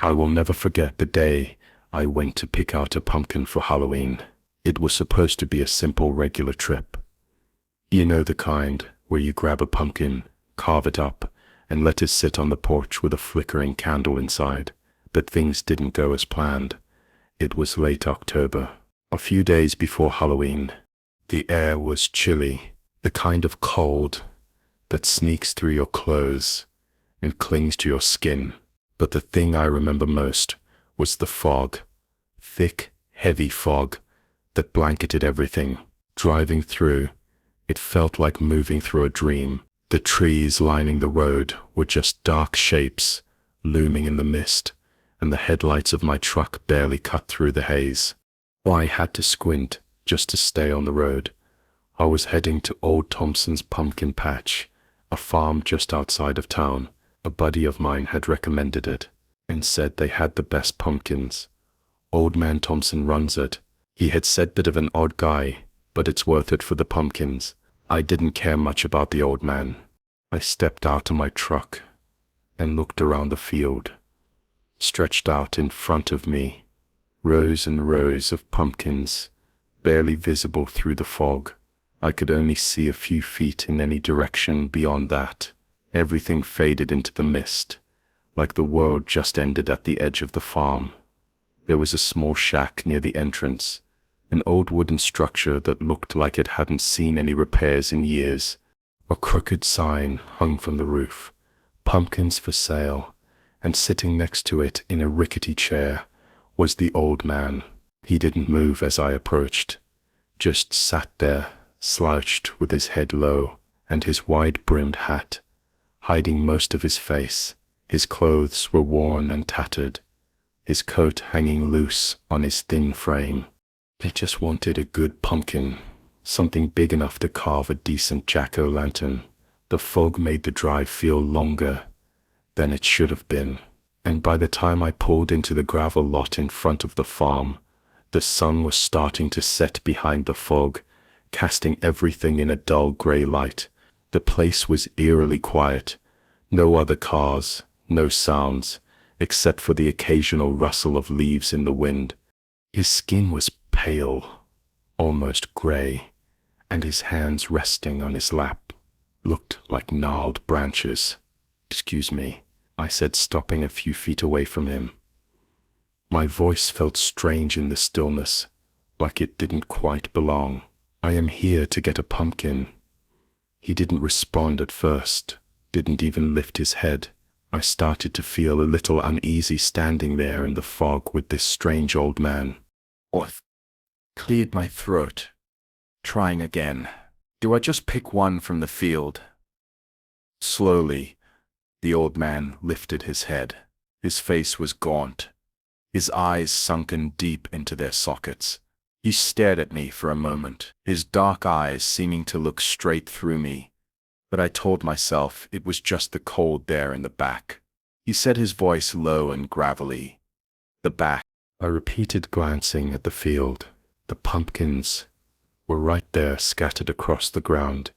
I will never forget the day I went to pick out a pumpkin for Halloween. It was supposed to be a simple regular trip. You know the kind where you grab a pumpkin, carve it up, and let it sit on the porch with a flickering candle inside. But things didn't go as planned. It was late October, a few days before Halloween. The air was chilly, the kind of cold that sneaks through your clothes and clings to your skin. But the thing I remember most was the fog. Thick, heavy fog that blanketed everything. Driving through, it felt like moving through a dream. The trees lining the road were just dark shapes looming in the mist, and the headlights of my truck barely cut through the haze. I had to squint just to stay on the road. I was heading to Old Thompson's pumpkin patch, a farm just outside of town. A buddy of mine had recommended it and said they had the best pumpkins. Old Man Thompson runs it. He had said bit of an odd guy, but it's worth it for the pumpkins. I didn't care much about the old man. I stepped out of my truck and looked around the field. Stretched out in front of me, rows and rows of pumpkins, barely visible through the fog. I could only see a few feet in any direction beyond that. Everything faded into the mist, like the world just ended at the edge of the farm. There was a small shack near the entrance, an old wooden structure that looked like it hadn't seen any repairs in years. A crooked sign hung from the roof, pumpkins for sale, and sitting next to it in a rickety chair was the old man. He didn't move as I approached, just sat there, slouched with his head low and his wide-brimmed hat hiding most of his face. His clothes were worn and tattered, his coat hanging loose on his thin frame. I just wanted a good pumpkin, something big enough to carve a decent jack-o'-lantern. The fog made the drive feel longer than it should have been, and by the time I pulled into the gravel lot in front of the farm, the sun was starting to set behind the fog, casting everything in a dull gray light. The place was eerily quiet. No other cars, no sounds, except for the occasional rustle of leaves in the wind. His skin was pale, almost gray, and his hands resting on his lap looked like gnarled branches. "Excuse me," I said, stopping a few feet away from him. My voice felt strange in the stillness, like it didn't quite belong. "I am here to get a pumpkin." He didn't respond at first, didn't even lift his head. I started to feel a little uneasy standing there in the fog with this strange old man. Cleared my throat, trying again. "Do I just pick one from the field?" Slowly, the old man lifted his head. His face was gaunt, his eyes sunken deep into their sockets. He stared at me for a moment, his dark eyes seeming to look straight through me. But I told myself it was just the cold there in the back. He said, his voice low and gravelly, "The back." I repeated, glancing at the field. The pumpkins were right there, scattered across the ground,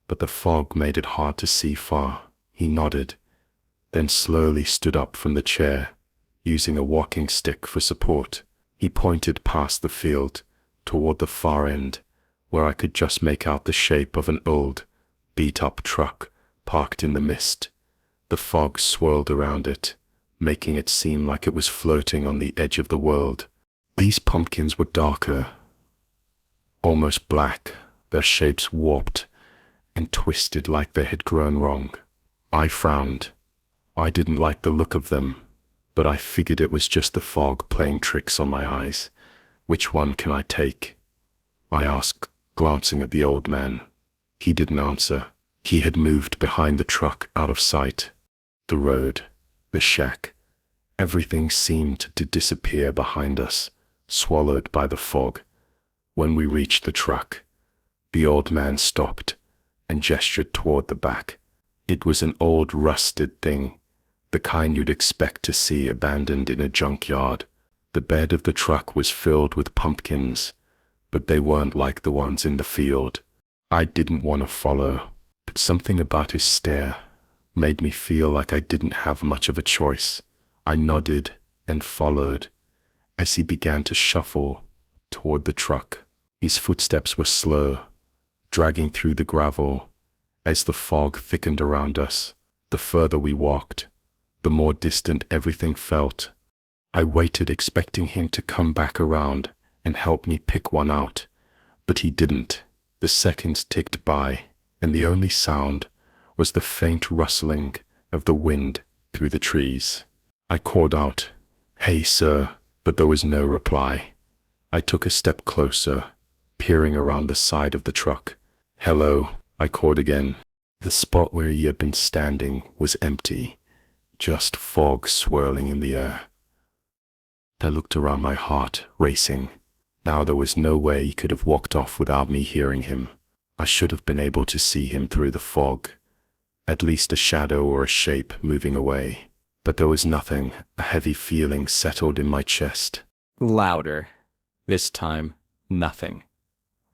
but the fog made it hard to see far. He nodded, then slowly stood up from the chair, using a walking stick for support. He pointed past the field, toward the far end, where I could just make out the shape of an old, beat-up truck parked in the mist. The fog swirled around it, making it seem like it was floating on the edge of the world. These pumpkins were darker, almost black, their shapes warped and twisted like they had grown wrong. I frowned. I didn't like the look of them, but I figured it was just the fog playing tricks on my eyes. "Which one can I take?" I asked, glancing at the old man. He didn't answer. He had moved behind the truck, out of sight. The road, the shack, everything seemed to disappear behind us, swallowed by the fog. When we reached the truck, the old man stopped and gestured toward the back. It was an old rusted thing, the kind you'd expect to see abandoned in a junkyard. The bed of the truck was filled with pumpkins, but they weren't like the ones in the field. I didn't want to follow, but something about his stare made me feel like I didn't have much of a choice. I nodded and followed as he began to shuffle toward the truck. His footsteps were slow, dragging through the gravel as the fog thickened around us. The further we walked, the more distant everything felt. I waited, expecting him to come back around and help me pick one out, but he didn't. The seconds ticked by, and the only sound was the faint rustling of the wind through the trees. I called out, "Hey, sir," but there was no reply. I took a step closer, peering around the side of the truck. "Hello," I called again. The spot where he had been standing was empty, just fog swirling in the air. I looked around, my heart racing. Now there was no way he could have walked off without me hearing him. I should have been able to see him through the fog, at least a shadow or a shape moving away. But there was nothing. A heavy feeling settled in my chest. Louder. This time, nothing.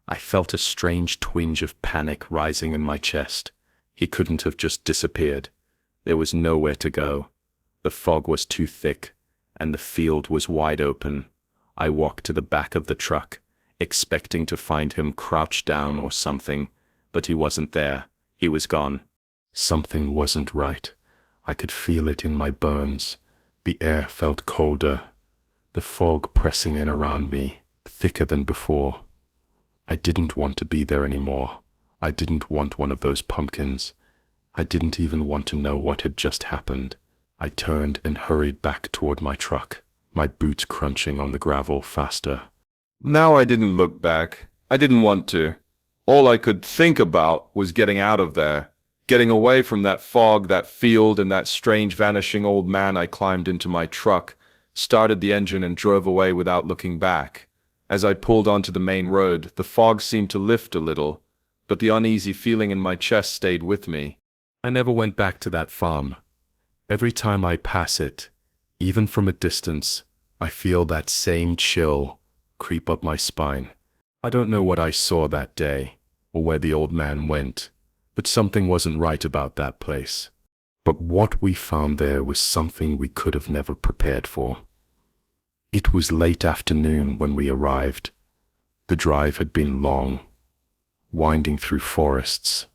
I felt a strange twinge of panic rising in my chest. He couldn't have just disappeared. There was nowhere to go. The fog was too thick, and the field was wide open. I walked to the back of the truck, expecting to find him crouched down or something, but he wasn't there. He was gone. Something wasn't right. I could feel it in my bones. The air felt colder, the fog pressing in around me, thicker than before. I didn't want to be there anymore. I didn't want one of those pumpkins. I didn't even want to know what had just happened. I turned and hurried back toward my truck, my boots crunching on the gravel faster. Now I didn't look back. I didn't want to. All I could think about was getting out of there. Getting away from that fog, that field, and that strange vanishing old man. I climbed into my truck, started the engine, and drove away without looking back. As I pulled onto the main road, the fog seemed to lift a little, but the uneasy feeling in my chest stayed with me. I never went back to that farm. Every time I pass it, even from a distance, I feel that same chill creep up my spine. I don't know what I saw that day, or where the old man went, but something wasn't right about that place. But what we found there was something we could have never prepared for. It was late afternoon when we arrived. The drive had been long, winding through forests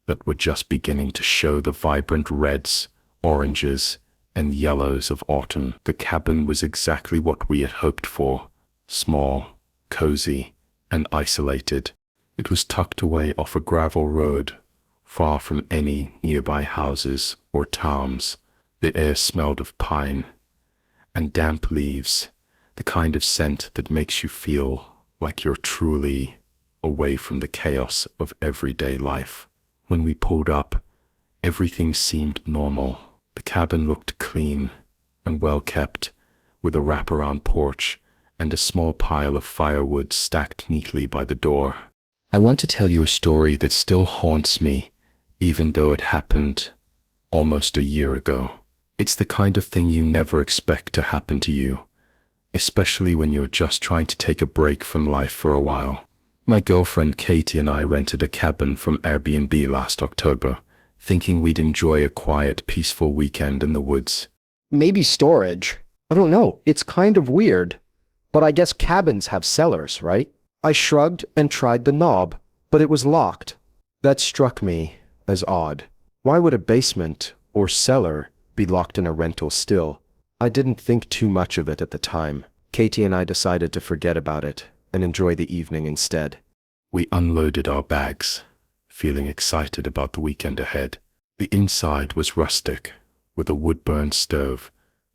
that were just beginning to show the vibrant reds, oranges, and yellows of autumn. The cabin was exactly what we had hoped for: small, cozy, and isolated. It was tucked away off a gravel road, far from any nearby houses or towns. The air smelled of pine and damp leaves, the kind of scent that makes you feel like you're truly away from the chaos of everyday life. When we pulled up, everything seemed normal. The cabin looked clean and well kept, with a wraparound porch and a small pile of firewood stacked neatly by the door. I want to tell you a story that still haunts me, even though it happened almost a year ago. It's the kind of thing you never expect to happen to you, especially when you're just trying to take a break from life for a while. My girlfriend Katie and I rented a cabin from Airbnb last October, thinking we'd enjoy a quiet, peaceful weekend in the woods. Maybe storage. I don't know. It's kind of weird. But I guess cabins have cellars, right? I shrugged and tried the knob, but it was locked. That struck me as odd. Why would a basement or cellar be locked in a rental still? I didn't think too much of it at the time. Katie and I decided to forget about it and enjoy the evening instead. We unloaded our bags, feeling excited about the weekend ahead. The inside was rustic, with a wood-burn stove,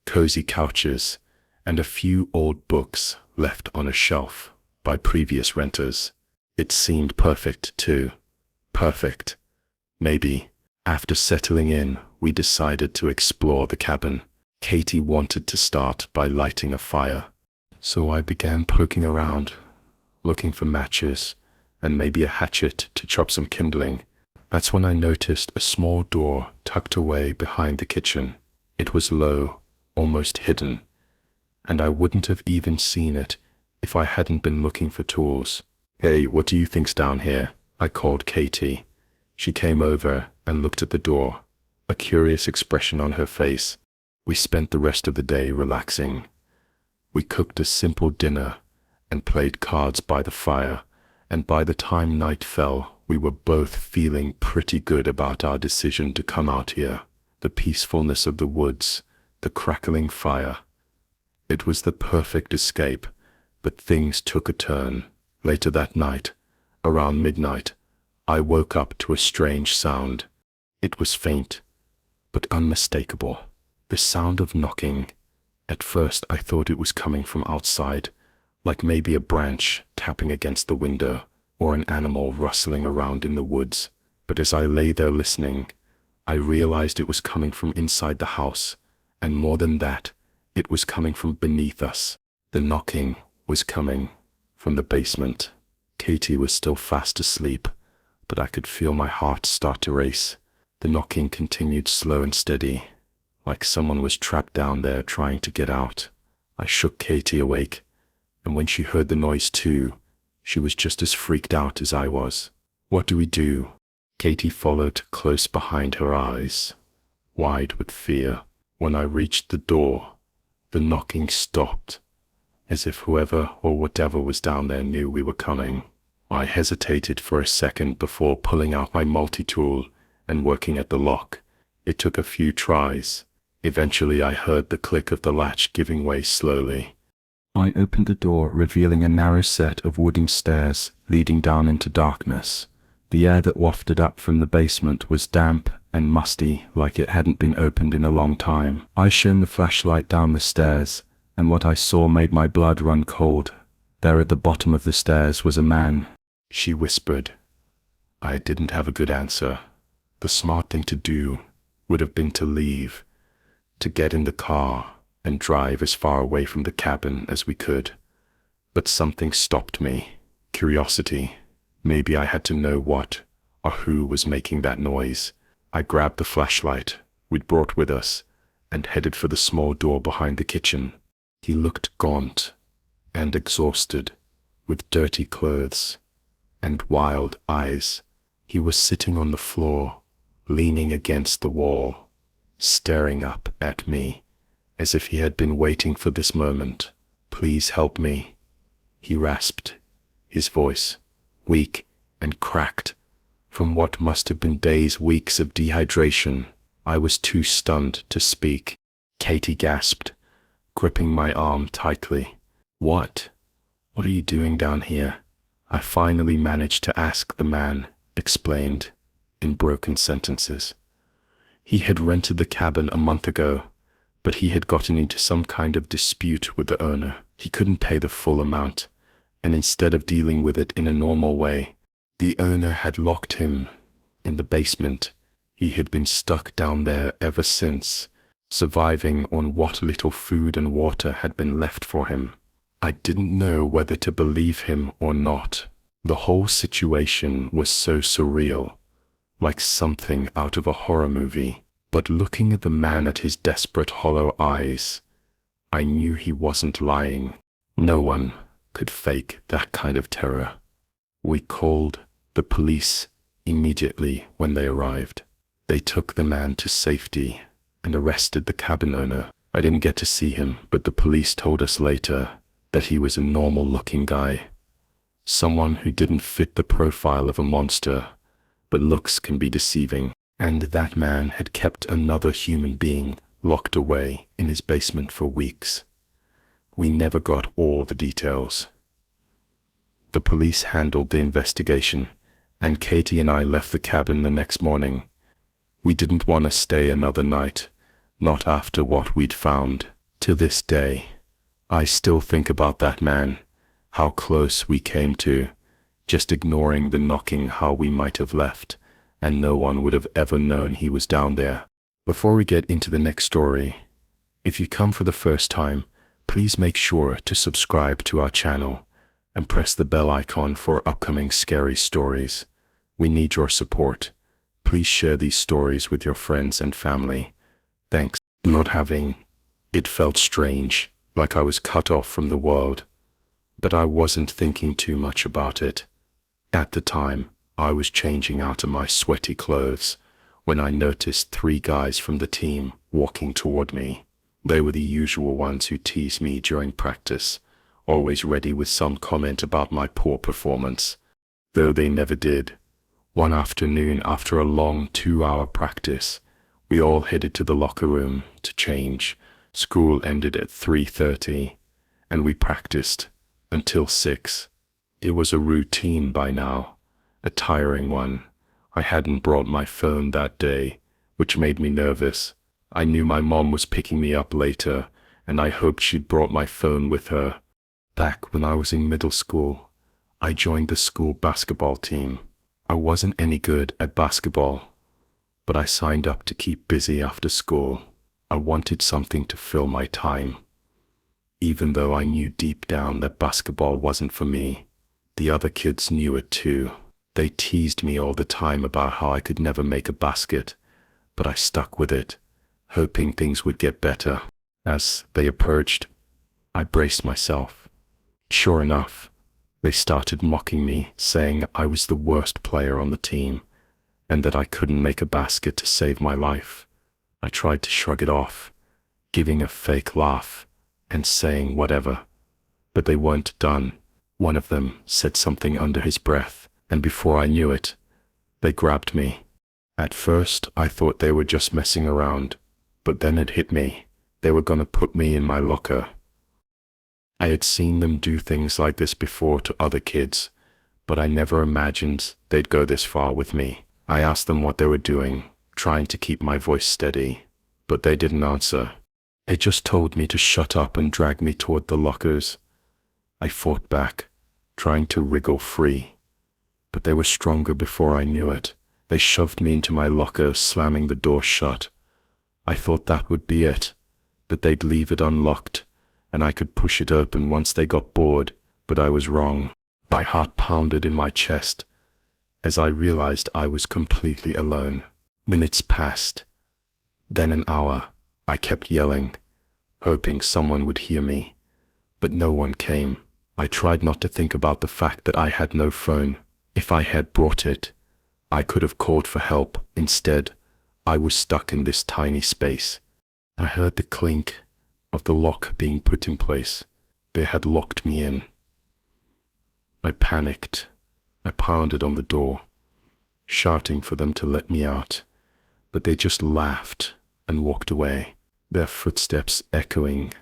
cozy couches, and a few old books left on a shelf by previous renters. It seemed perfect, too. Perfect. Maybe. After settling in, we decided to explore the cabin. Katie wanted to start by lighting a fire, so I began poking around, looking for matches and maybe a hatchet to chop some kindling. That's when I noticed a small door tucked away behind the kitchen. It was low, almost hidden, and I wouldn't have even seen it if I hadn't been looking for tools. "Hey, what do you think's down here?" I called Katie. She came over and looked at the door, a curious expression on her face. We spent the rest of the day relaxing, We cooked a simple dinner and played cards by the fire, and by the time night fell, we were both feeling pretty good about our decision to come out here. The peacefulness of the woods, the crackling fire. It was the perfect escape, but things took a turn. Later that night, around midnight, I woke up to a strange sound. It was faint, but unmistakable. The sound of knocking. At first I thought it was coming from outside, like maybe a branch tapping against the window, or an animal rustling around in the woods. But as I lay there listening, I realized it was coming from inside the house, and more than that, it was coming from beneath us. The knocking was coming from the basement. Katie was still fast asleep, but I could feel my heart start to race. The knocking continued slow and steady, like someone was trapped down there trying to get out. I shook Katie awake, and when she heard the noise too, she was just as freaked out as I was. "What do we do?" Katie followed close behind, her eyes wide with fear. When I reached the door, the knocking stopped, as if whoever or whatever was down there knew we were coming. I hesitated for a second before pulling out my multi-tool and working at the lock. It took a few tries. Eventually I heard the click of the latch giving way slowly. I opened the door, revealing a narrow set of wooden stairs leading down into darkness. The air that wafted up from the basement was damp and musty, like it hadn't been opened in a long time. I shone the flashlight down the stairs, and what I saw made my blood run cold. There at the bottom of the stairs was a man. She whispered. I didn't have a good answer. The smart thing to do would have been to leave, to get in the car and drive as far away from the cabin as we could. But something stopped me. Curiosity. Maybe I had to know what or who was making that noise. I grabbed the flashlight we'd brought with us and headed for the small door behind the kitchen. He looked gaunt and exhausted, with dirty clothes and wild eyes. He was sitting on the floor, leaning against the wall, staring up at me, as if he had been waiting for this moment. "Please help me," he rasped, his voice weak and cracked from what must have been days, weeks of dehydration. I was too stunned to speak. Katie gasped, gripping my arm tightly. What are you doing down here?" I finally managed to ask. The man explained in broken sentences. He had rented the cabin a month ago, but he had gotten into some kind of dispute with the owner. He couldn't pay the full amount, and instead of dealing with it in a normal way, the owner had locked him in the basement. He had been stuck down there ever since, surviving on what little food and water had been left for him. I didn't know whether to believe him or not. The whole situation was so surreal, like something out of a horror movie. But looking at the man, at his desperate hollow eyes, I knew he wasn't lying. No one could fake that kind of terror. We called the police immediately when they arrived. They took the man to safety and arrested the cabin owner. I didn't get to see him, but the police told us later that he was a normal-looking guy. Someone who didn't fit the profile of a monster, but looks can be deceiving. And that man had kept another human being locked away in his basement for weeks. We never got all the details. The police handled the investigation, and Katie and I left the cabin the next morning. We didn't want to stay another night, not after what we'd found. To this day, I still think about that man, how close we came to, just ignoring the knocking, how we might have left, and no one would have ever known he was down there. Before we get into the next story, if you come for the first time, please make sure to subscribe to our channel and press the bell icon for upcoming scary stories. We need your support. Please share these stories with your friends and family. Thanks. Not having it felt strange, like I was cut off from the world, but I wasn't thinking too much about it. At the time, I was changing out of my sweaty clothes when I noticed 3 guys from the team walking toward me. They were the usual ones who teased me during practice, always ready with some comment about my poor performance, though they never did. One afternoon, after a long 2-hour practice, we all headed to the locker room to change. School ended at 3:30, and we practiced until 6. It was a routine by now, a tiring one. I hadn't brought my phone that day, which made me nervous. I knew my mom was picking me up later, and I hoped she'd brought my phone with her. Back when I was in middle school, I joined the school basketball team. I wasn't any good at basketball, but I signed up to keep busy after school. I wanted something to fill my time. Even though I knew deep down that basketball wasn't for me, the other kids knew it too. They teased me all the time about how I could never make a basket, but I stuck with it, hoping things would get better. As they approached, I braced myself. Sure enough, they started mocking me, saying I was the worst player on the team, and that I couldn't make a basket to save my life. I tried to shrug it off, giving a fake laugh and saying whatever, but they weren't done. One of them said something under his breath, and before I knew it, they grabbed me. At first, I thought they were just messing around, but then it hit me. They were gonna put me in my locker. I had seen them do things like this before to other kids, but I never imagined they'd go this far with me. I asked them what they were doing, trying to keep my voice steady, but they didn't answer. They just told me to shut up and drag me toward the lockers. I fought back, trying to wriggle free, but they were stronger before I knew it. They shoved me into my locker, slamming the door shut. I thought that would be it, that they'd leave it unlocked, and I could push it open once they got bored, but I was wrong. My heart pounded in my chest as I realized I was completely alone. Minutes passed, then an hour. I kept yelling, hoping someone would hear me, but no one came. I tried not to think about the fact that I had no phone. If I had brought it, I could have called for help. Instead, I was stuck in this tiny space. I heard the clink of the lock being put in place. They had locked me in. I panicked. I pounded on the door, shouting for them to let me out, but they just laughed and walked away, their footsteps echoing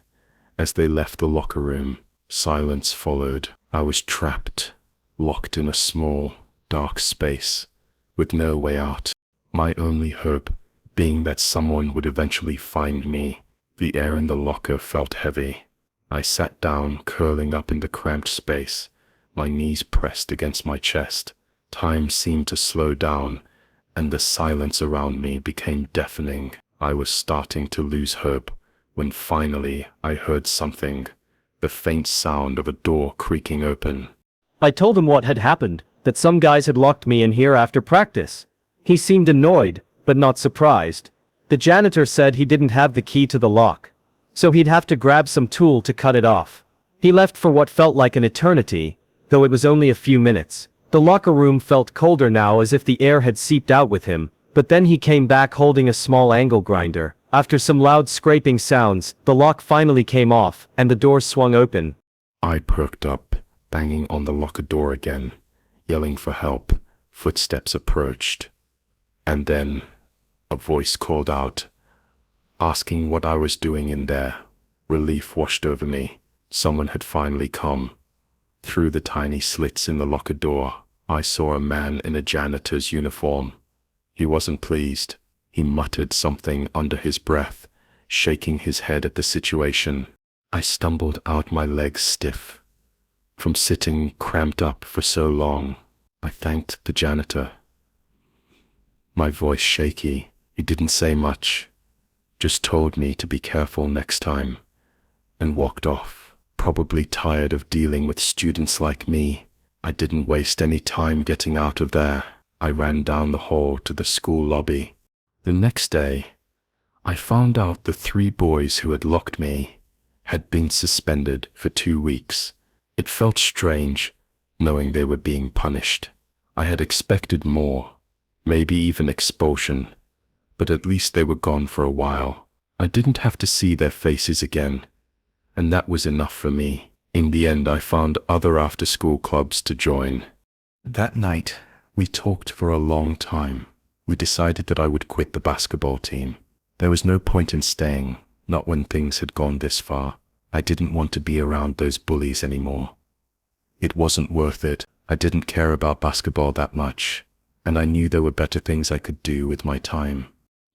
as they left the locker room. Silence followed. I was trapped, locked in a small, dark space, with no way out. My only hope being that someone would eventually find me. The air in the locker felt heavy. I sat down, curling up in the cramped space, my knees pressed against my chest. Time seemed to slow down, and the silence around me became deafening. I was starting to lose hope when finally I heard something, the faint sound of a door creaking open. I told him what had happened, that some guys had locked me in here after practice. He seemed annoyed, but not surprised. The janitor said he didn't have the key to the lock, so he'd have to grab some tool to cut it off. He left for what felt like an eternity, though it was only a few minutes. The locker room felt colder now, as if the air had seeped out with him, but then he came back holding a small angle grinder. After some loud scraping sounds, the lock finally came off, and the door swung open. I perked up, banging on the locker door again, yelling for help. Footsteps approached, and then a voice called out, asking what I was doing in there. Relief washed over me. Someone had finally come. Through the tiny slits in the locker door, I saw a man in a janitor's uniform. He wasn't pleased. He muttered something under his breath, shaking his head at the situation. I stumbled out, my legs stiff from sitting cramped up for so long. I thanked the janitor, my voice shaky. He didn't say much, just told me to be careful next time, and walked off. Probably tired of dealing with students like me, I didn't waste any time getting out of there. I ran down the hall to the school lobby. The next day, I found out the 3 boys who had locked me had been suspended for 2 weeks. It felt strange, knowing they were being punished. I had expected more, maybe even expulsion, but at least they were gone for a while. I didn't have to see their faces again, and that was enough for me. In the end, I found other after-school clubs to join. That night, we talked for a long time. We decided that I would quit the basketball team. There was no point in staying, not when things had gone this far. I didn't want to be around those bullies anymore. It wasn't worth it. I didn't care about basketball that much, and I knew there were better things I could do with my time.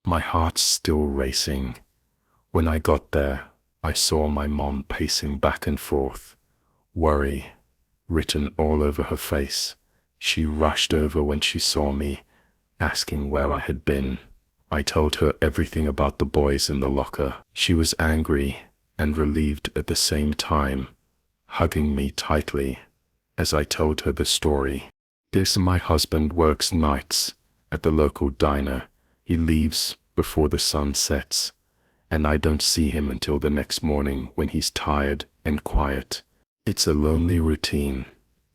My heart's still racing. When I got there, I saw my mom pacing back and forth, worry written all over her face. She rushed over when she saw me, asking where I had been. I told her everything about the boys in the locker. She was angry and relieved at the same time, hugging me tightly as I told her the story. My husband works nights at the local diner. He leaves before the sun sets, and I don't see him until the next morning when he's tired and quiet. It's a lonely routine,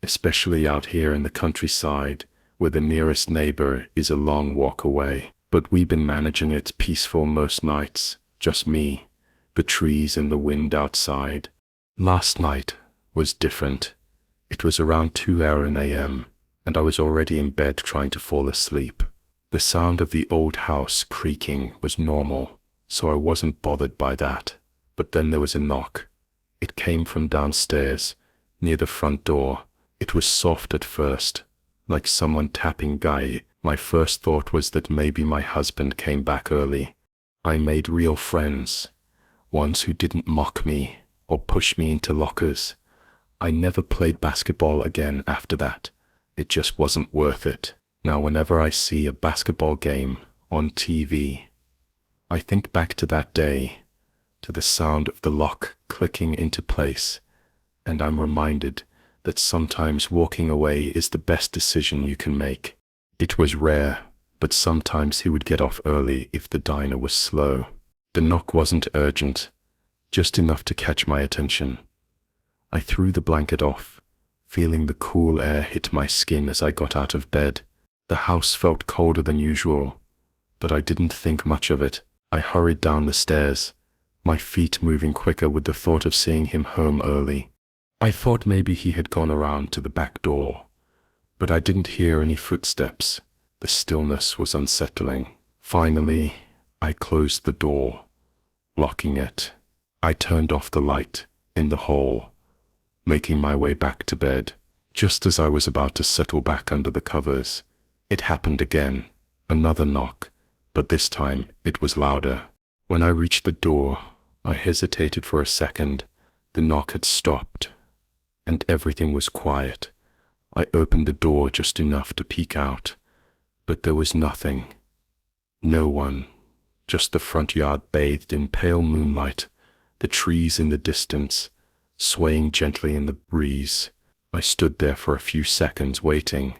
especially out here in the countryside, where the nearest neighbor is a long walk away. But we've been managing it peaceful most nights, just me, the trees and the wind outside. Last night was different. It was around 2 a.m., and I was already in bed trying to fall asleep. The sound of the old house creaking was normal, so I wasn't bothered by that. But then there was a knock. It came from downstairs, near the front door. It was soft at first, like someone tapping Guy. My first thought was that maybe my husband came back early. I made real friends, ones who didn't mock me or push me into lockers. I never played basketball again after that. It just wasn't worth it. Now whenever I see a basketball game on TV, I think back to that day, to the sound of the lock clicking into place, and I'm reminded that sometimes walking away is the best decision you can make. It was rare, but sometimes he would get off early if the diner was slow. The knock wasn't urgent, just enough to catch my attention. I threw the blanket off, feeling the cool air hit my skin as I got out of bed. The house felt colder than usual, but I didn't think much of it. I hurried down the stairs, my feet moving quicker with the thought of seeing him home early. I thought maybe he had gone around to the back door, but I didn't hear any footsteps. The stillness was unsettling. Finally, I closed the door, locking it. I turned off the light in the hall, making my way back to bed. Just as I was about to settle back under the covers, it happened again. Another knock, but this time it was louder. When I reached the door, I hesitated for a second. The knock had stopped, and everything was quiet. I opened the door just enough to peek out, but there was nothing. No one. Just the front yard bathed in pale moonlight, the trees in the distance, swaying gently in the breeze. I stood there for a few seconds waiting,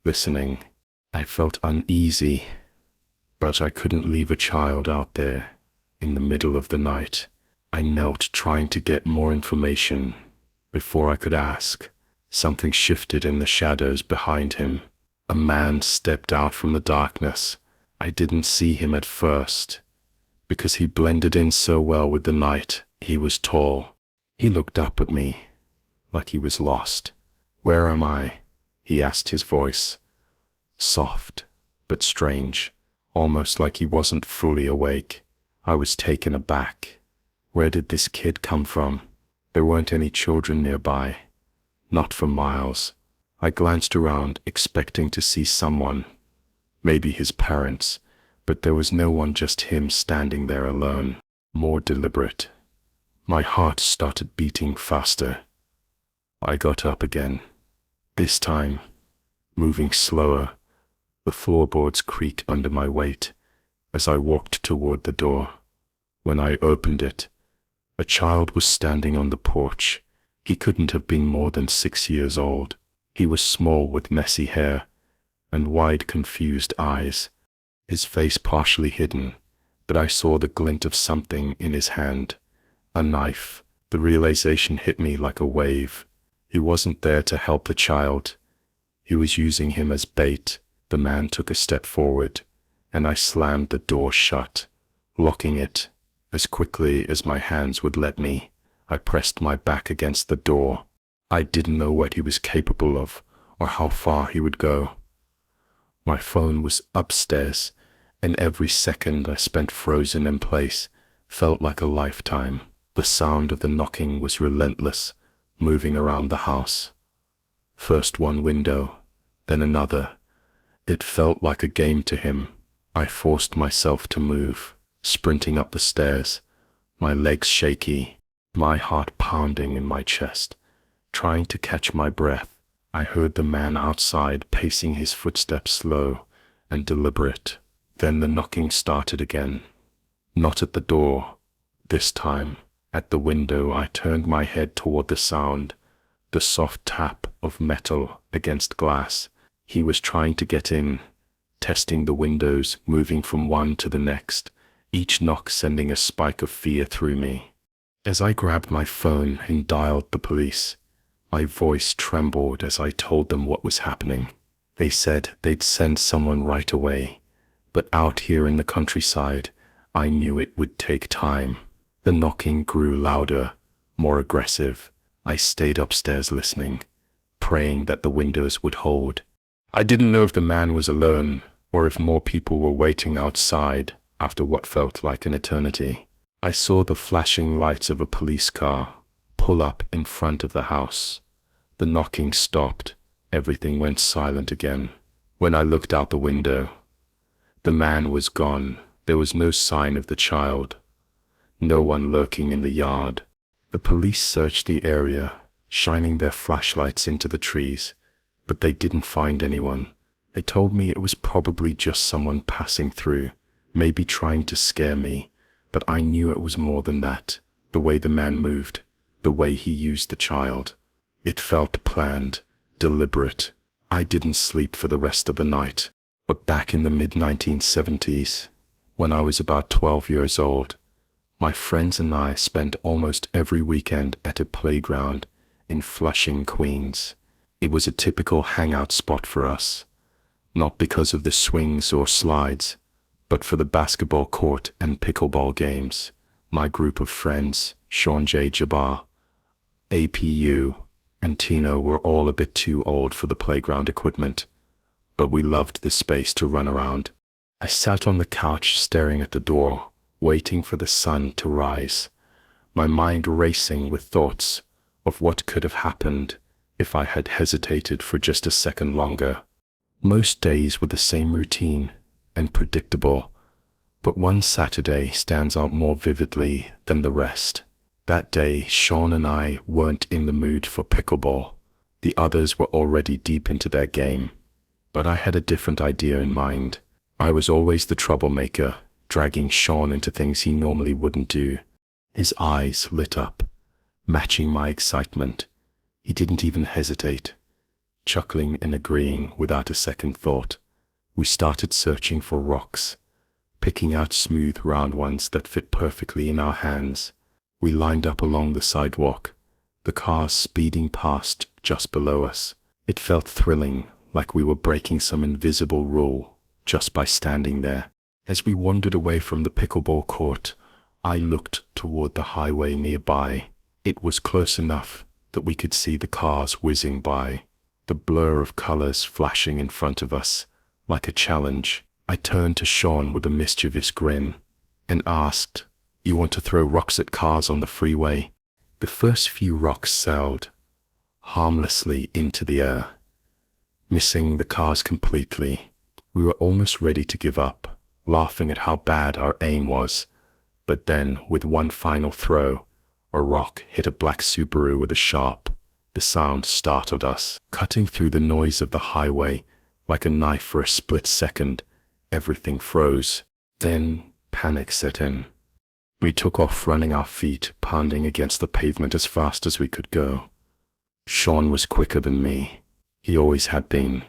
listening. I felt uneasy, but I couldn't leave a child out there in the middle of the night. I knelt trying to get more information. Before I could ask, something shifted in the shadows behind him. A man stepped out from the darkness. I didn't see him at first, because he blended in so well with the night. He was tall. He looked up at me, like he was lost. "Where am I?" he asked, his voice soft, but strange, almost like he wasn't fully awake. I was taken aback. Where did this kid come from? There weren't any children nearby, not for miles. I glanced around, expecting to see someone, maybe his parents, but there was no one, just him standing there alone, more deliberate. My heart started beating faster. I got up again, this time, moving slower. The floorboards creaked under my weight as I walked toward the door. When I opened it, a child was standing on the porch. He couldn't have been more than 6 years old. He was small, with messy hair and wide, confused eyes, his face partially hidden, but I saw the glint of something in his hand, a knife. The realization hit me like a wave. He wasn't there to help the child. He was using him as bait. The man took a step forward, and I slammed the door shut, locking it As quickly as my hands would let me, I pressed my back against the door. I didn't know what he was capable of or how far he would go. My phone was upstairs, and every second I spent frozen in place felt like a lifetime. The sound of the knocking was relentless, moving around the house. First one window, then another. It felt like a game to him. I forced myself to move, sprinting up the stairs, my legs shaky, my heart pounding in my chest, trying to catch my breath. I heard the man outside pacing, his footsteps slow and deliberate. Then the knocking started again. Not at the door. This time, at the window. I turned my head toward the sound, the soft tap of metal against glass. He was trying to get in, testing the windows, moving from one to the next, each knock sending a spike of fear through me. As I grabbed my phone and dialed the police, my voice trembled as I told them what was happening. They said they'd send someone right away, but out here in the countryside, I knew it would take time. The knocking grew louder, more aggressive. I stayed upstairs listening, praying that the windows would hold. I didn't know if the man was alone or if more people were waiting outside after what felt like an eternity. I saw the flashing lights of a police car pull up in front of the house. The knocking stopped. Everything went silent again. When I looked out the window, the man was gone. There was no sign of the child. No one lurking in the yard. The police searched the area, shining their flashlights into the trees, but they didn't find anyone. They told me it was probably just someone passing through, maybe trying to scare me, but I knew it was more than that. The way the man moved, the way he used the child. It felt planned, deliberate. I didn't sleep for the rest of the night. But back in the mid-1970s, when I was about 12 years old, my friends and I spent almost every weekend at a playground in Flushing, Queens. It was a typical hangout spot for us, not because of the swings or slides, but for the basketball court and pickleball games. My group of friends, Sean J. Jabbar, APU, and Tino were all a bit too old for the playground equipment, but we loved the space to run around. I sat on the couch staring at the door, waiting for the sun to rise, my mind racing with thoughts of what could have happened if I had hesitated for just a second longer. Most days were the same routine and predictable, but one Saturday stands out more vividly than the rest. That day, Sean and I weren't in the mood for pickleball. The others were already deep into their game, but I had a different idea in mind. I was always the troublemaker, dragging Sean into things he normally wouldn't do. His eyes lit up, matching my excitement. He didn't even hesitate, chuckling and agreeing without a second thought. We started searching for rocks, picking out smooth round ones that fit perfectly in our hands. We lined up along the sidewalk, the cars speeding past just below us. It felt thrilling, like we were breaking some invisible rule just by standing there. As we wandered away from the pickleball court, I looked toward the highway nearby. It was close enough that we could see the cars whizzing by, the blur of colors flashing in front of us, like a challenge. I turned to Sean with a mischievous grin and asked, "You want to throw rocks at cars on the freeway?" The first few rocks sailed harmlessly into the air, missing the cars completely. We were almost ready to give up, laughing at how bad our aim was. But then, with one final throw, a rock hit a black Subaru with a sharp. The sound startled us, cutting through the noise of the highway like a knife. For a split second, everything froze. Then panic set in. We took off, running, our feet pounding against the pavement as fast as we could go. Sean was quicker than me. He always had been.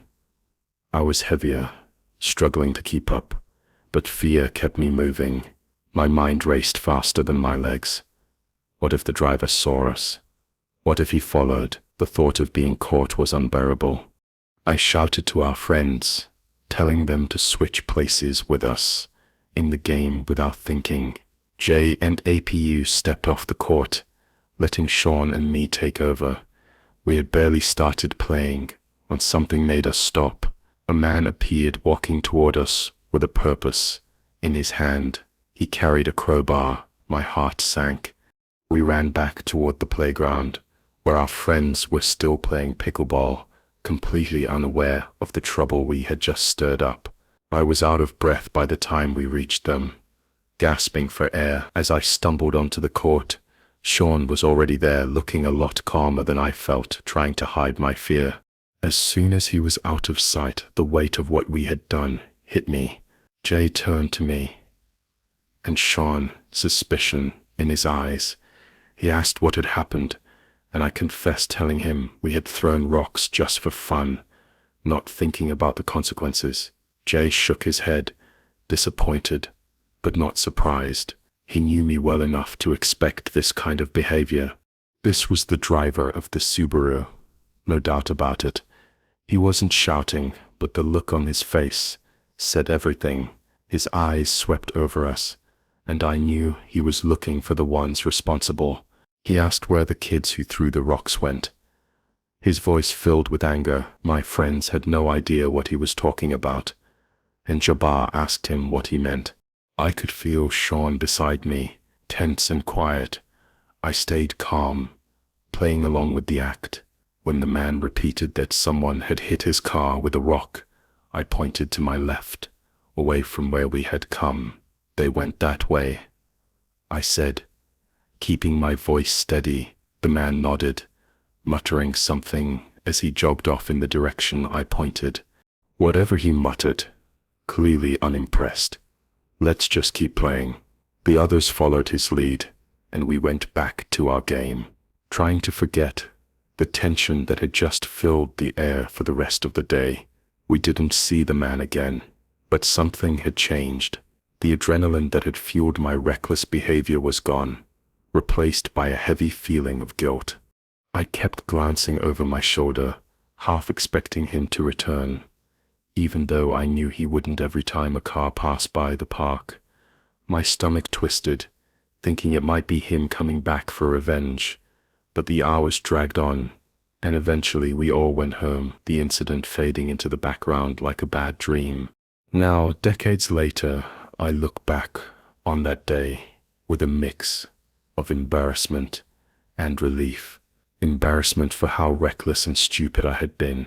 I was heavier, struggling to keep up, but fear kept me moving. My mind raced faster than my legs. What if the driver saw us? What if he followed? The thought of being caught was unbearable. I shouted to our friends, telling them to switch places with us in the game without thinking. Jay and APU stepped off the court, letting Sean and me take over. We had barely started playing when something made us stop. A man appeared walking toward us with a purpose. In his hand, he carried a crowbar. My heart sank. We ran back toward the playground, where our friends were still playing pickleball, completely unaware of the trouble we had just stirred up. I was out of breath by the time we reached them, gasping for air as I stumbled onto the court. Sean was already there, looking a lot calmer than I felt, trying to hide my fear. As soon as he was out of sight, the weight of what we had done hit me. Jay turned to me, and Sean, suspicion in his eyes. He asked what had happened, and I confessed, telling him we had thrown rocks just for fun, not thinking about the consequences. Jay shook his head, disappointed, but not surprised. He knew me well enough to expect this kind of behavior. This was the driver of the Subaru, no doubt about it. He wasn't shouting, but the look on his face said everything. His eyes swept over us, and I knew he was looking for the ones responsible. He asked where the kids who threw the rocks went. His voice filled with anger. My friends had no idea what he was talking about, and Jabbar asked him what he meant. I could feel Sean beside me, tense and quiet. I stayed calm, playing along with the act. When the man repeated that someone had hit his car with a rock, I pointed to my left, away from where we had come. They went that way, I said, keeping my voice steady. The man nodded, muttering something as he jogged off in the direction I pointed. Whatever he muttered, clearly unimpressed. Let's just keep playing. The others followed his lead, and we went back to our game, trying to forget the tension that had just filled the air for the rest of the day. We didn't see the man again, but something had changed. The adrenaline that had fueled my reckless behavior was gone, replaced by a heavy feeling of guilt. I kept glancing over my shoulder, half expecting him to return, even though I knew he wouldn't every time a car passed by the park. My stomach twisted, thinking it might be him coming back for revenge. But the hours dragged on, and eventually we all went home, the incident fading into the background like a bad dream. Now, decades later, I look back on that day with a mix of embarrassment and relief. Embarrassment for how reckless and stupid I had been,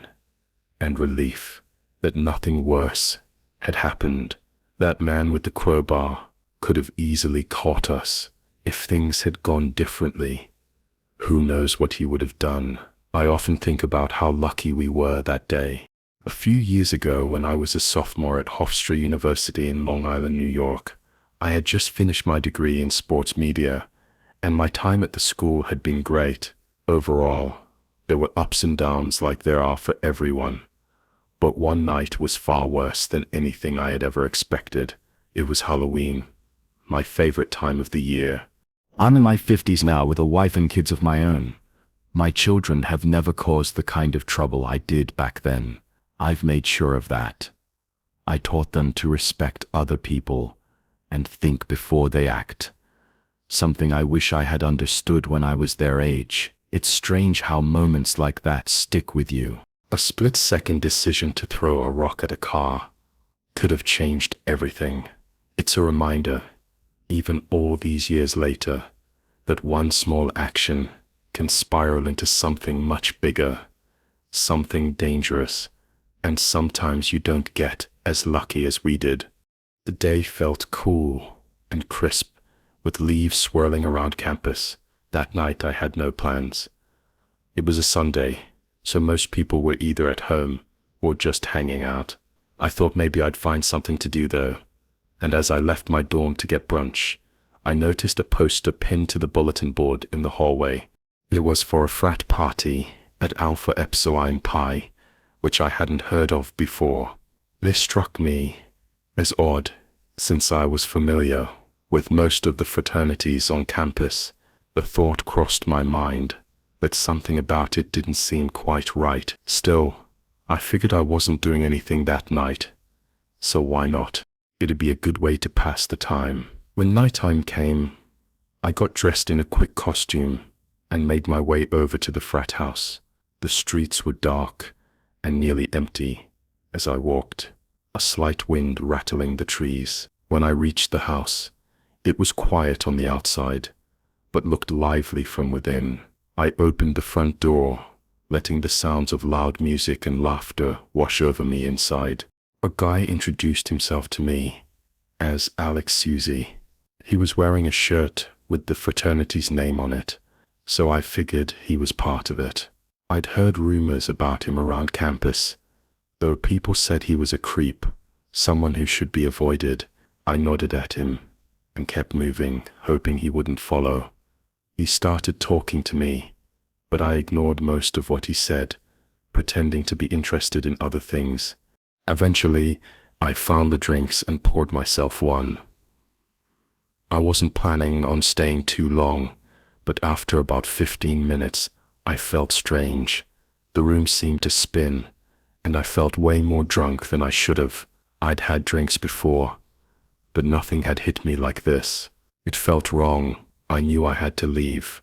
and relief that nothing worse had happened. That man with the crowbar could have easily caught us. If things had gone differently, who knows what he would have done. I often think about how lucky we were that day. A few years ago, when I was a sophomore at Hofstra University in Long Island, New York, I had just finished my degree in sports media, and my time at the school had been great. Overall, there were ups and downs like there are for everyone. But one night was far worse than anything I had ever expected. It was Halloween, my favorite time of the year. I'm in my 50s now with a wife and kids of my own. My children have never caused the kind of trouble I did back then. I've made sure of that. I taught them to respect other people and think before they act. Something I wish I had understood when I was their age. It's strange how moments like that stick with you. A split-second decision to throw a rock at a car could have changed everything. It's a reminder, even all these years later, that one small action can spiral into something much bigger, something dangerous, and sometimes you don't get as lucky as we did. The day felt cool and crisp, with leaves swirling around campus. That night I had no plans. It was a Sunday, so most people were either at home or just hanging out. I thought maybe I'd find something to do though, and as I left my dorm to get brunch, I noticed a poster pinned to the bulletin board in the hallway. It was for a frat party at Alpha Epsilon Pi, which I hadn't heard of before. This struck me as odd, since I was familiar with most of the fraternities on campus. The thought crossed my mind, but something about it didn't seem quite right. Still, I figured I wasn't doing anything that night, so why not? It'd be a good way to pass the time. When nighttime came, I got dressed in a quick costume and made my way over to the frat house. The streets were dark and nearly empty as I walked, a slight wind rattling the trees. When I reached the house, it was quiet on the outside, but looked lively from within. I opened the front door, letting the sounds of loud music and laughter wash over me inside. A guy introduced himself to me as Alex Susie. He was wearing a shirt with the fraternity's name on it, so I figured he was part of it. I'd heard rumors about him around campus, though people said he was a creep, someone who should be avoided. I nodded at him and kept moving, hoping he wouldn't follow. He started talking to me, but I ignored most of what he said, pretending to be interested in other things. Eventually, I found the drinks and poured myself one. I wasn't planning on staying too long, but after about 15 minutes, I felt strange. The room seemed to spin, and I felt way more drunk than I should have. I'd had drinks before, but nothing had hit me like this. It felt wrong. I knew I had to leave,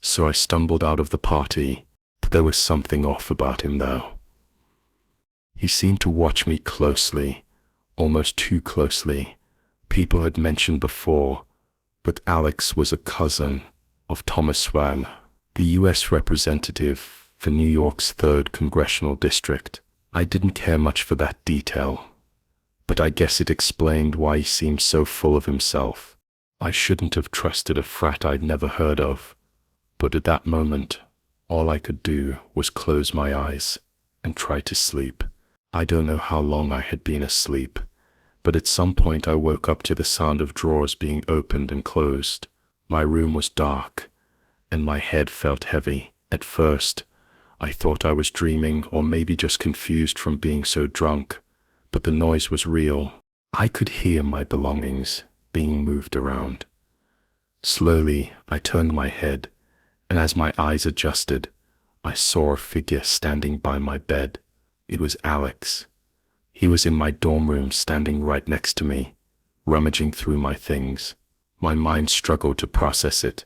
so I stumbled out of the party. There was something off about him, though. He seemed to watch me closely, almost too closely. People had mentioned before, but Alex was a cousin of Thomas Swan, the U.S. representative for New York's 3rd Congressional District. I didn't care much for that detail, but I guess it explained why he seemed so full of himself. I shouldn't have trusted a frat I'd never heard of, but at that moment, all I could do was close my eyes and try to sleep. I don't know how long I had been asleep, but at some point I woke up to the sound of drawers being opened and closed. My room was dark, and my head felt heavy. At first, I thought I was dreaming or maybe just confused from being so drunk, but the noise was real. I could hear my belongings being moved around. Slowly, I turned my head, and as my eyes adjusted, I saw a figure standing by my bed. It was Alex. He was in my dorm room, standing right next to me, rummaging through my things. My mind struggled to process it.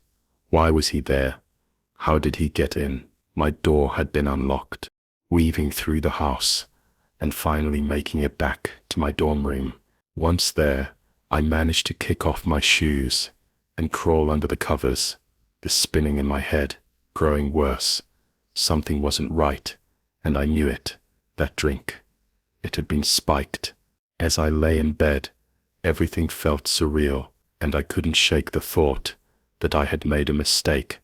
Why was he there? How did he get in? My door had been unlocked. Weaving through the house, and finally making it back to my dorm room. Once there, I managed to kick off my shoes and crawl under the covers, the spinning in my head growing worse. Something wasn't right, and I knew it. That drink, it had been spiked. As I lay in bed, everything felt surreal, and I couldn't shake the thought that I had made a mistake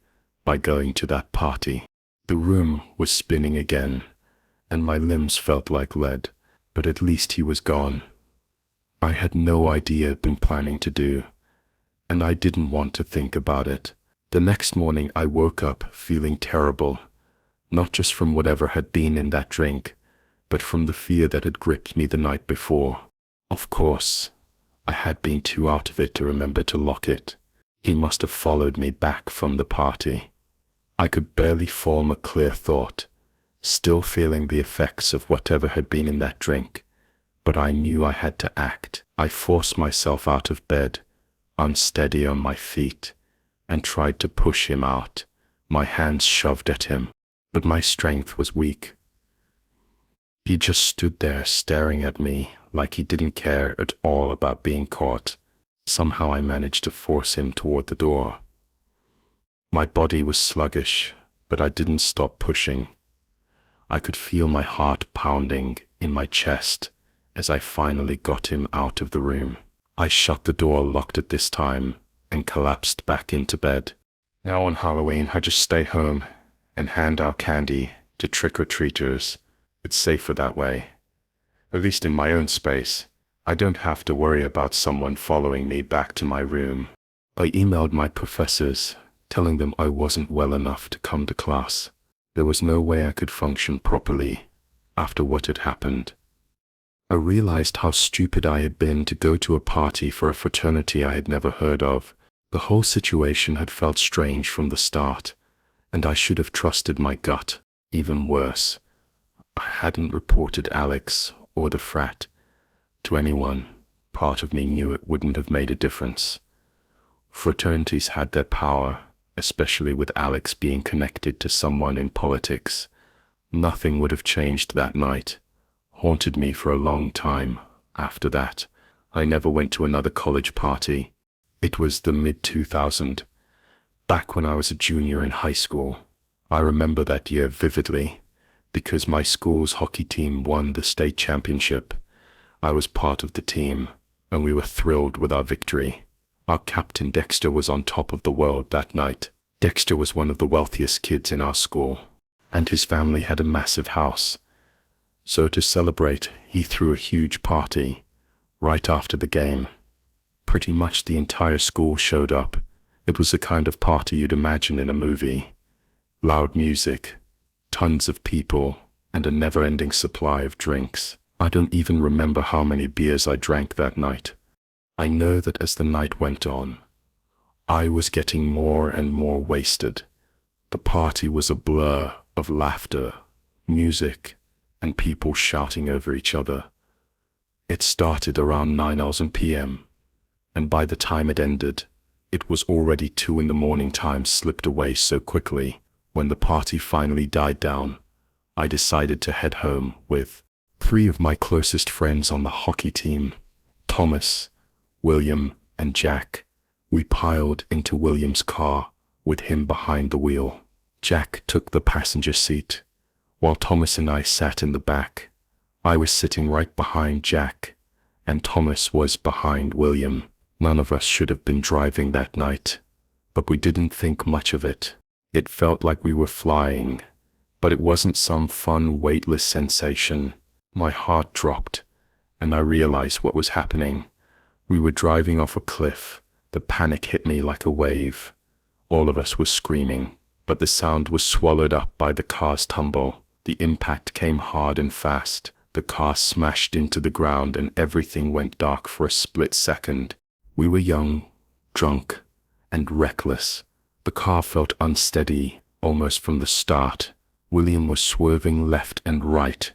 by going to that party. The room was spinning again, and my limbs felt like lead, but at least he was gone. I had no idea I'd been planning to do, and I didn't want to think about it. The next morning I woke up feeling terrible, not just from whatever had been in that drink, but from the fear that had gripped me the night before. Of course, I had been too out of it to remember to lock it. He must have followed me back from the party. I could barely form a clear thought, still feeling the effects of whatever had been in that drink, but I knew I had to act. I forced myself out of bed, unsteady on my feet, and tried to push him out, my hands shoved at him, but my strength was weak. He just stood there staring at me like he didn't care at all about being caught. Somehow I managed to force him toward the door. My body was sluggish, but I didn't stop pushing. I could feel my heart pounding in my chest as I finally got him out of the room. I shut the door, locked it this time, and collapsed back into bed. Now on Halloween, I just stay home and hand out candy to trick-or-treaters. It's safer that way. At least in my own space. I don't have to worry about someone following me back to my room. I emailed my professors, telling them I wasn't well enough to come to class. There was no way I could function properly after what had happened. I realized how stupid I had been to go to a party for a fraternity I had never heard of. The whole situation had felt strange from the start, and I should have trusted my gut. Even worse, I hadn't reported Alex or the frat to anyone. Part of me knew it wouldn't have made a difference. Fraternities had their power, especially with Alex being connected to someone in politics. Nothing would have changed that night. Haunted me for a long time. After that, I never went to another college party. It was the mid-2000s, back when I was a junior in high school. I remember that year vividly, because my school's hockey team won the state championship. I was part of the team, and we were thrilled with our victory. Our captain Dexter was on top of the world that night. Dexter was one of the wealthiest kids in our school, and his family had a massive house. So to celebrate, he threw a huge party right after the game. Pretty much the entire school showed up. It was the kind of party you'd imagine in a movie. Loud music, tons of people, and a never-ending supply of drinks. I don't even remember how many beers I drank that night. I know that as the night went on, I was getting more and more wasted. The party was a blur of laughter, music, and people shouting over each other. It started around 9 p.m., and by the time it ended, it was already 2 a.m. Time slipped away so quickly. When the party finally died down, I decided to head home with 3 of my closest friends on the hockey team, Thomas, William, and Jack. We piled into William's car, with him behind the wheel. Jack took the passenger seat, while Thomas and I sat in the back. I was sitting right behind Jack, and Thomas was behind William. None of us should have been driving that night, but we didn't think much of it. It felt like we were flying, but it wasn't some fun, weightless sensation. My heart dropped, and I realized what was happening. We were driving off a cliff. The panic hit me like a wave. All of us were screaming, but the sound was swallowed up by the car's tumble. The impact came hard and fast. The car smashed into the ground and everything went dark for a split second. We were young, drunk, and reckless. The car felt unsteady, almost from the start. William was swerving left and right,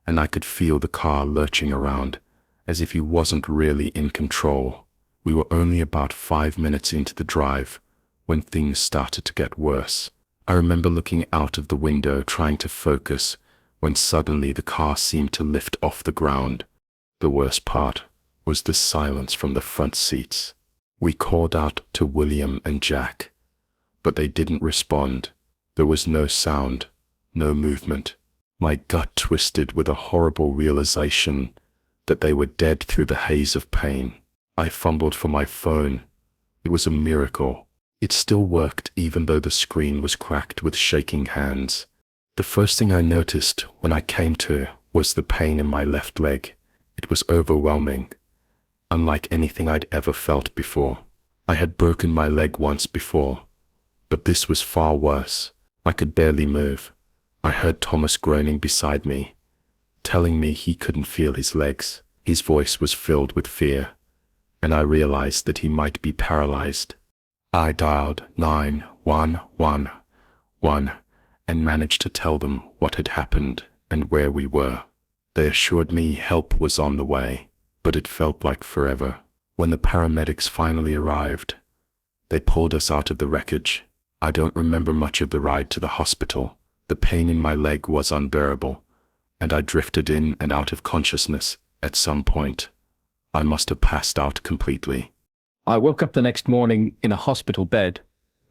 and I could feel the car lurching around, as if he wasn't really in control. We were only about 5 minutes into the drive when things started to get worse. I remember looking out of the window trying to focus when suddenly the car seemed to lift off the ground. The worst part was the silence from the front seats. We called out to William and Jack, but they didn't respond. There was no sound, no movement. My gut twisted with a horrible realization that they were dead through the haze of pain. I fumbled for my phone. It was a miracle. It still worked even though the screen was cracked with shaking hands. The first thing I noticed when I came to was the pain in my left leg. It was overwhelming, unlike anything I'd ever felt before. I had broken my leg once before, but this was far worse. I could barely move. I heard Thomas groaning beside me, telling me he couldn't feel his legs. His voice was filled with fear, and I realized that he might be paralyzed. I dialed 911 and managed to tell them what had happened and where we were. They assured me help was on the way, but it felt like forever. When the paramedics finally arrived, they pulled us out of the wreckage. I don't remember much of the ride to the hospital. The pain in my leg was unbearable, and I drifted in and out of consciousness at some point. I must have passed out completely. I woke up the next morning in a hospital bed.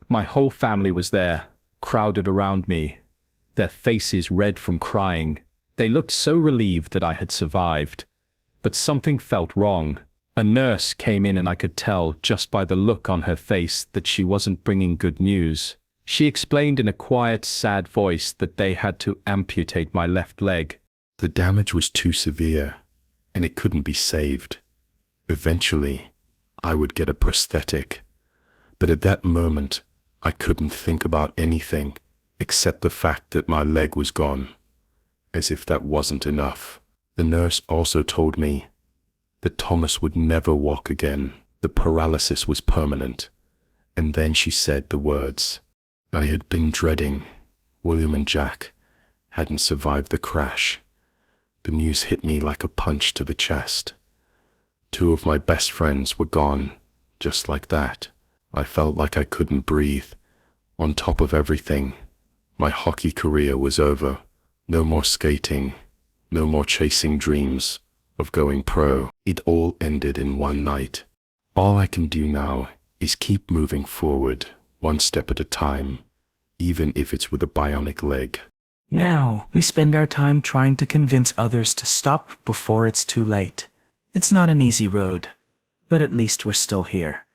My whole family was there, crowded around me, their faces red from crying. They looked so relieved that I had survived. But something felt wrong. A nurse came in and I could tell just by the look on her face that she wasn't bringing good news. She explained in a quiet, sad voice that they had to amputate my left leg. The damage was too severe, and it couldn't be saved. Eventually, I would get a prosthetic, but at that moment, I couldn't think about anything except the fact that my leg was gone. As if that wasn't enough. The nurse also told me that Thomas would never walk again. The paralysis was permanent. And then she said the words I had been dreading. William and Jack hadn't survived the crash. The news hit me like a punch to the chest. 2 of my best friends were gone, just like that. I felt like I couldn't breathe. On top of everything, my hockey career was over. No more skating, no more chasing dreams of going pro. It all ended in one night. All I can do now is keep moving forward, one step at a time, even if it's with a bionic leg. Now, we spend our time trying to convince others to stop before it's too late. It's not an easy road, but at least we're still here,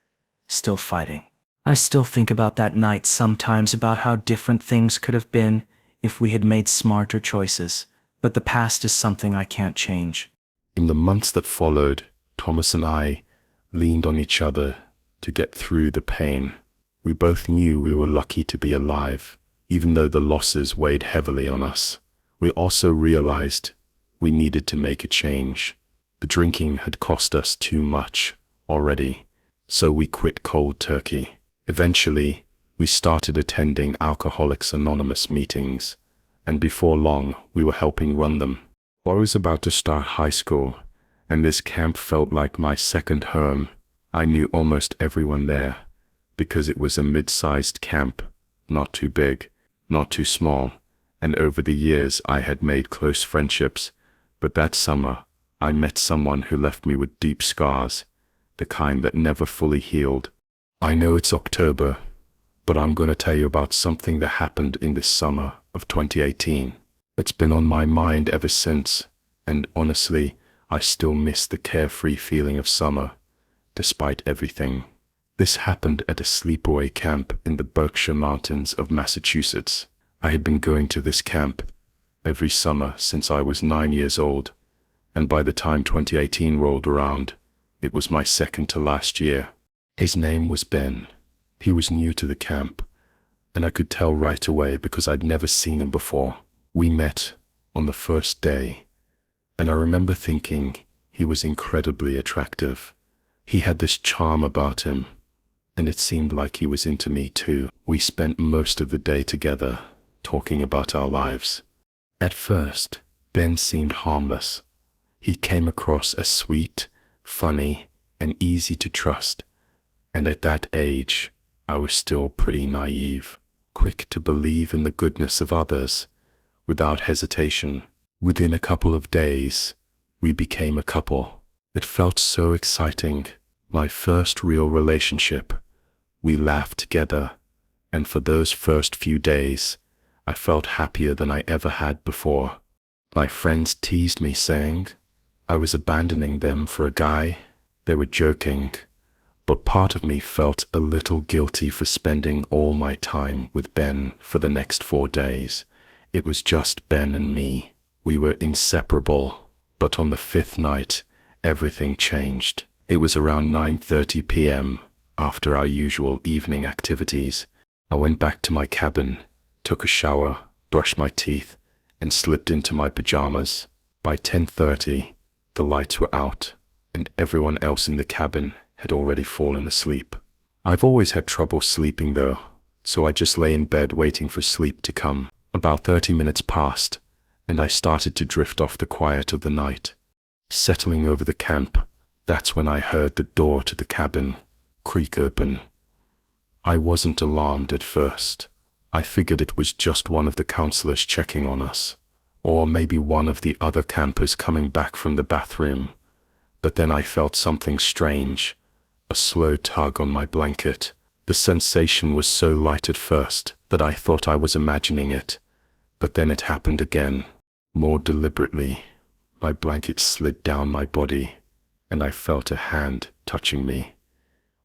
still fighting. I still think about that night sometimes, about how different things could have been if we had made smarter choices, but the past is something I can't change. In the months that followed, Thomas and I leaned on each other to get through the pain. We both knew we were lucky to be alive, even though the losses weighed heavily on us. We also realized we needed to make a change. The drinking had cost us too much already, so we quit cold turkey. Eventually, we started attending Alcoholics Anonymous meetings, and before long, we were helping run them. I was about to start high school, and this camp felt like my second home. I knew almost everyone there, because it was a mid-sized camp, not too big, not too small, and over the years I had made close friendships, but that summer, I met someone who left me with deep scars, the kind that never fully healed. I know it's October, but I'm going to tell you about something that happened in this summer of 2018. It's been on my mind ever since, and honestly, I still miss the carefree feeling of summer, despite everything. This happened at a sleepaway camp in the Berkshire Mountains of Massachusetts. I had been going to this camp every summer since I was 9 years old, and by the time 2018 rolled around, it was my second to last year. His name was Ben. He was new to the camp, and I could tell right away because I'd never seen him before. We met on the first day, and I remember thinking he was incredibly attractive. He had this charm about him, and it seemed like he was into me too. We spent most of the day together, talking about our lives. At first, Ben seemed harmless. He came across as sweet, funny, and easy to trust. And at that age, I was still pretty naive, quick to believe in the goodness of others, without hesitation. Within a couple of days, we became a couple. It felt so exciting, my first real relationship. We laughed together, and for those first few days, I felt happier than I ever had before. My friends teased me, saying I was abandoning them for a guy. They were joking, but part of me felt a little guilty for spending all my time with Ben for the next 4 days. It was just Ben and me. We were inseparable, but on the 5th night, everything changed. It was around 9:30 p.m., after our usual evening activities. I went back to my cabin, took a shower, brushed my teeth, and slipped into my pajamas. By 10:30, the lights were out, and everyone else in the cabin had already fallen asleep. I've always had trouble sleeping though, so I just lay in bed waiting for sleep to come. About 30 minutes passed, and I started to drift off the quiet of the night. Settling over the camp, that's when I heard the door to the cabin creak open. I wasn't alarmed at first. I figured it was just one of the counselors checking on us, or maybe one of the other campers coming back from the bathroom. But then I felt something strange, a slow tug on my blanket. The sensation was so light at first that I thought I was imagining it, but then it happened again, more deliberately. My blanket slid down my body, and I felt a hand touching me.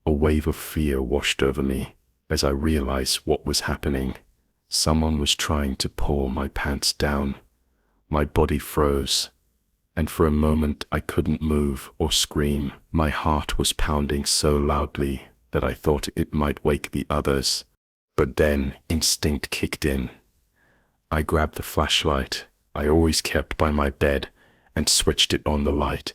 A wave of fear washed over me as I realized what was happening. Someone was trying to pull my pants down. My body froze, and for a moment I couldn't move or scream. My heart was pounding so loudly that I thought it might wake the others. But then instinct kicked in. I grabbed the flashlight I always kept by my bed and switched it on. The light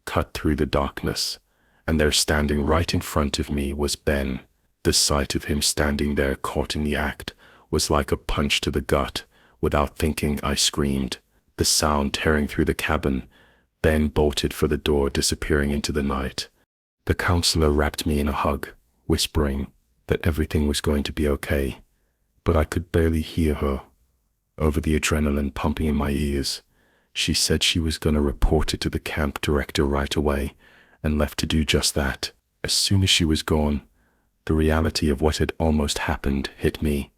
cut through the darkness, and there, standing right in front of me, was Ben. The sight of him standing there caught in the act was like a punch to the gut. Without thinking, I screamed, the sound tearing through the cabin. Ben bolted for the door, disappearing into the night. The counselor wrapped me in a hug, whispering, that everything was going to be okay, but I could barely hear her. Over the adrenaline pumping in my ears, she said she was going to report it to the camp director right away, and left to do just that. As soon as she was gone, the reality of what had almost happened hit me,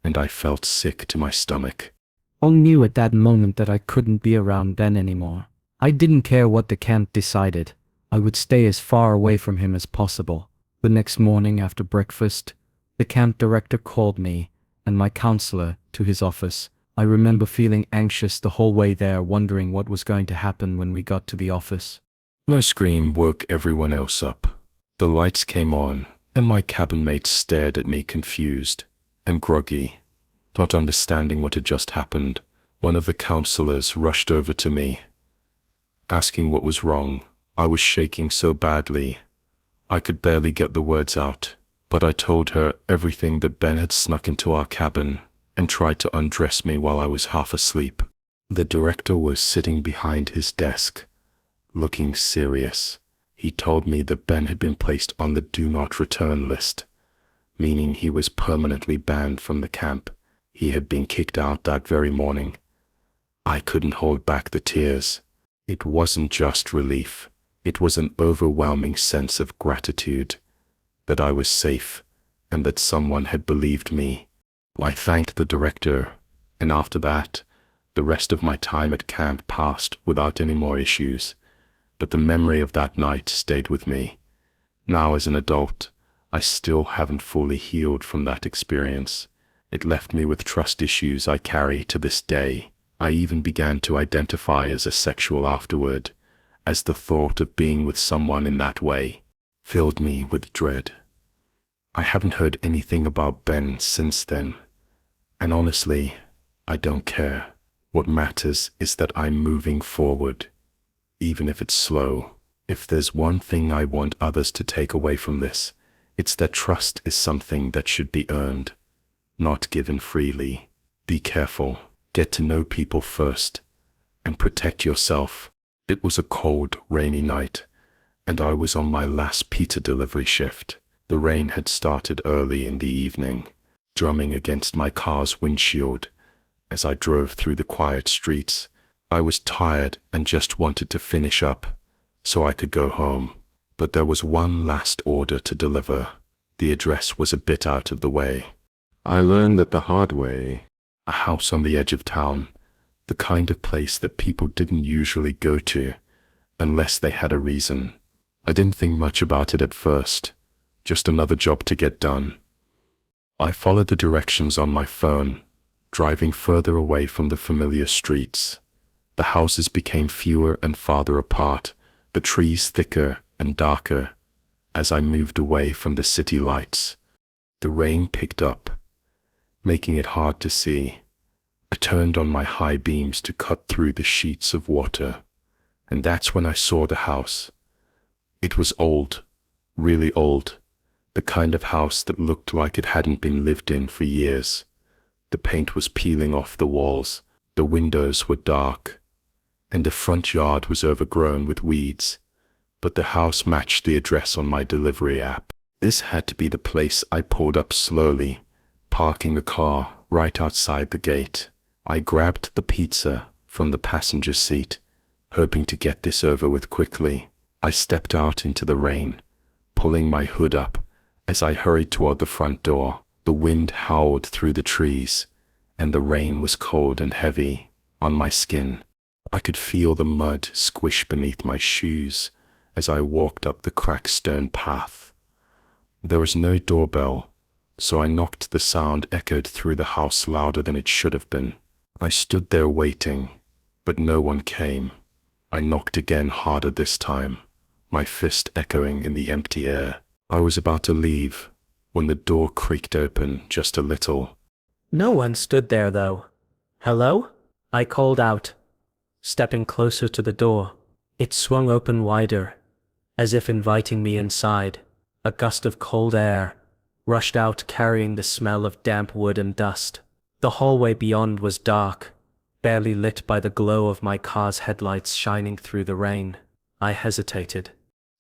and I felt sick to my stomach. I knew at that moment that I couldn't be around Ben anymore. I didn't care what the camp decided. I would stay as far away from him as possible. The next morning after breakfast, the camp director called me and my counselor to his office. I remember feeling anxious the whole way there, wondering what was going to happen when we got to the office. My scream woke everyone else up. The lights came on, and my cabin mates stared at me confused and groggy, not understanding what had just happened. One of the counselors rushed over to me, asking what was wrong. I was shaking so badly, I could barely get the words out, but I told her everything, that Ben had snuck into our cabin and tried to undress me while I was half asleep. The director was sitting behind his desk, looking serious. He told me that Ben had been placed on the do not return list, meaning he was permanently banned from the camp. He had been kicked out that very morning. I couldn't hold back the tears. It wasn't just relief. It was an overwhelming sense of gratitude that I was safe and that someone had believed me. I thanked the director, and after that, the rest of my time at camp passed without any more issues. But the memory of that night stayed with me. Now as an adult, I still haven't fully healed from that experience. It left me with trust issues I carry to this day. I even began to identify as asexual afterward, as the thought of being with someone in that way filled me with dread. I haven't heard anything about Ben since then, and honestly, I don't care. What matters is that I'm moving forward, even if it's slow. If there's one thing I want others to take away from this, it's that trust is something that should be earned, not given freely. Be careful, get to know people first, and protect yourself. It was a cold, rainy night, and I was on my last pizza delivery shift. The rain had started early in the evening, drumming against my car's windshield as I drove through the quiet streets. I was tired and just wanted to finish up so I could go home. But there was one last order to deliver. The address was a bit out of the way. I learned that the hard way. A house on the edge of town, the kind of place that people didn't usually go to unless they had a reason. I didn't think much about it at first, just another job to get done. I followed the directions on my phone, driving further away from the familiar streets. The houses became fewer and farther apart, the trees thicker and darker as I moved away from the city lights. The rain picked up, making it hard to see. I turned on my high beams to cut through the sheets of water, and that's when I saw the house. It was old, really old, the kind of house that looked like it hadn't been lived in for years. The paint was peeling off the walls, the windows were dark, and the front yard was overgrown with weeds. But the house matched the address on my delivery app. This had to be the place. I pulled up slowly, parking the car right outside the gate. I grabbed the pizza from the passenger seat, hoping to get this over with quickly. I stepped out into the rain, pulling my hood up as I hurried toward the front door. The wind howled through the trees, and the rain was cold and heavy on my skin. I could feel the mud squish beneath my shoes as I walked up the cracked stone path. There was no doorbell, so I knocked. The sound echoed through the house louder than it should have been. I stood there waiting, but no one came. I knocked again, harder this time, my fist echoing in the empty air. I was about to leave when the door creaked open just a little. No one stood there, though. Hello? I called out, stepping closer to the door. It swung open wider, as if inviting me inside. A gust of cold air rushed out, carrying the smell of damp wood and dust. The hallway beyond was dark, barely lit by the glow of my car's headlights shining through the rain. I hesitated.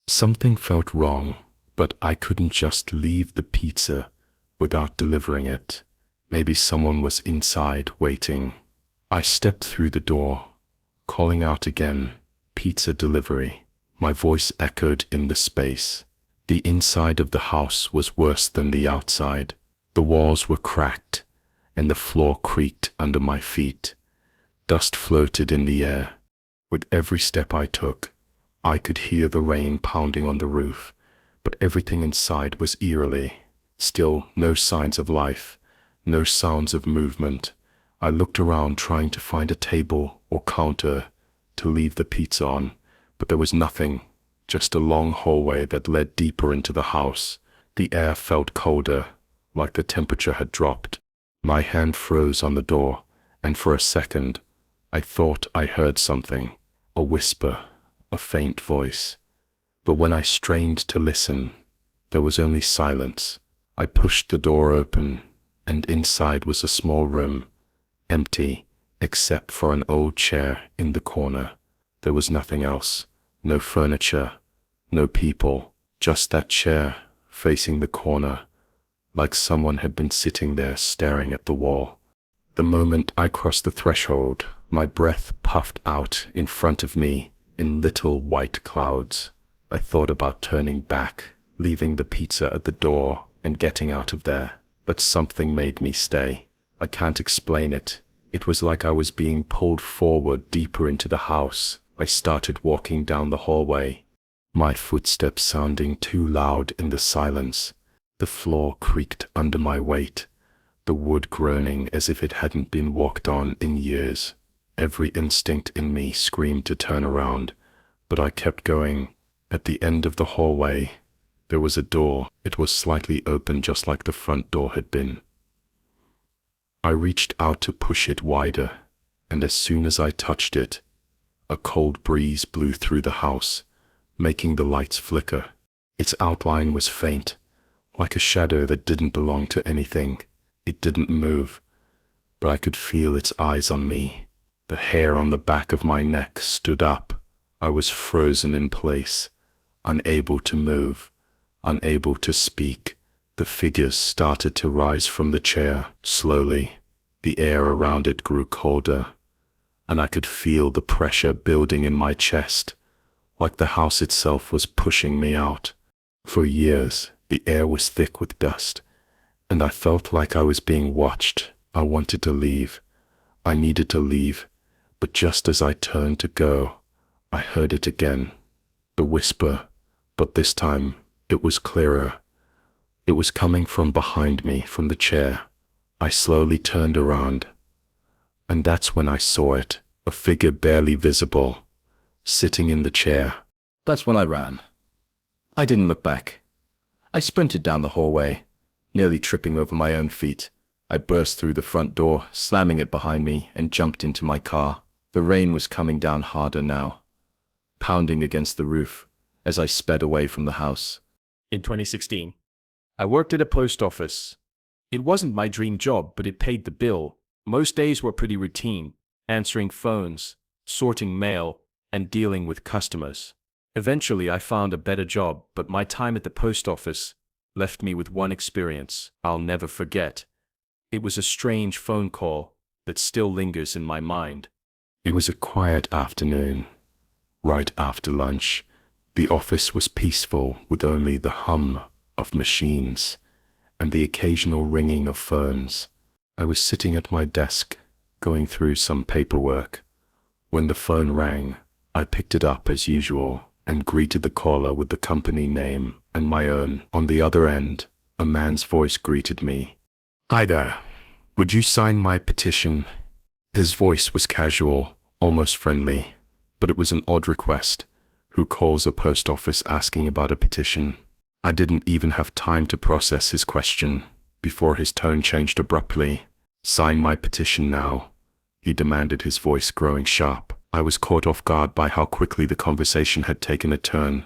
Something felt wrong. But I couldn't just leave the pizza without delivering it. Maybe someone was inside waiting. I stepped through the door, calling out again, "Pizza delivery." My voice echoed in the space. The inside of the house was worse than the outside. The walls were cracked, and the floor creaked under my feet. Dust floated in the air. With every step I took, I could hear the rain pounding on the roof, but everything inside was eerily still. No signs of life, no sounds of movement. I looked around trying to find a table or counter to leave the pizza on, but there was nothing, just a long hallway that led deeper into the house. The air felt colder, like the temperature had dropped. My hand froze on the door, and for a second, I thought I heard something, a whisper, a faint voice. But when I strained to listen, there was only silence. I pushed the door open, and inside was a small room, empty, except for an old chair in the corner. There was nothing else, no furniture, no people, just that chair facing the corner, like someone had been sitting there staring at the wall. The moment I crossed the threshold, my breath puffed out in front of me in little white clouds. I thought about turning back, leaving the pizza at the door and getting out of there, but something made me stay. I can't explain it. It was like I was being pulled forward deeper into the house. I started walking down the hallway, my footsteps sounding too loud in the silence. The floor creaked under my weight, the wood groaning as if it hadn't been walked on in years. Every instinct in me screamed to turn around, but I kept going. At the end of the hallway, there was a door. It was slightly open, just like the front door had been. I reached out to push it wider, and as soon as I touched it, a cold breeze blew through the house, making the lights flicker. Its outline was faint, like a shadow that didn't belong to anything. It didn't move, but I could feel its eyes on me. The hair on the back of my neck stood up. I was frozen in place, unable to move, unable to speak. The figures started to rise from the chair, slowly. The air around it grew colder, and I could feel the pressure building in my chest, like the house itself was pushing me out. For years, the air was thick with dust, and I felt like I was being watched. I wanted to leave. I needed to leave, but just as I turned to go, I heard it again. The whisper, but this time it was clearer. It was coming from behind me, from the chair. I slowly turned around, and that's when I saw it, a figure barely visible, sitting in the chair. That's when I ran. I didn't look back. I sprinted down the hallway, nearly tripping over my own feet. I burst through the front door, slamming it behind me, and jumped into my car. The rain was coming down harder now, pounding against the roof as I sped away from the house. In 2016. I worked at a post office. It wasn't my dream job, but it paid the bill. Most days were pretty routine, answering phones, sorting mail, and dealing with customers. Eventually, I found a better job, but my time at the post office left me with one experience I'll never forget. It was a strange phone call that still lingers in my mind. It was a quiet afternoon, right after lunch. The office was peaceful, with only the hum of machines and the occasional ringing of phones. I was sitting at my desk, going through some paperwork. When the phone rang, I picked it up as usual and greeted the caller with the company name and my own. On the other end, a man's voice greeted me. "Hi there. Would you sign my petition?" His voice was casual, almost friendly, but it was an odd request. Who calls a post office asking about a petition? I didn't even have time to process his question before his tone changed abruptly. "Sign my petition now," he demanded, his voice growing sharp. I was caught off guard by how quickly the conversation had taken a turn.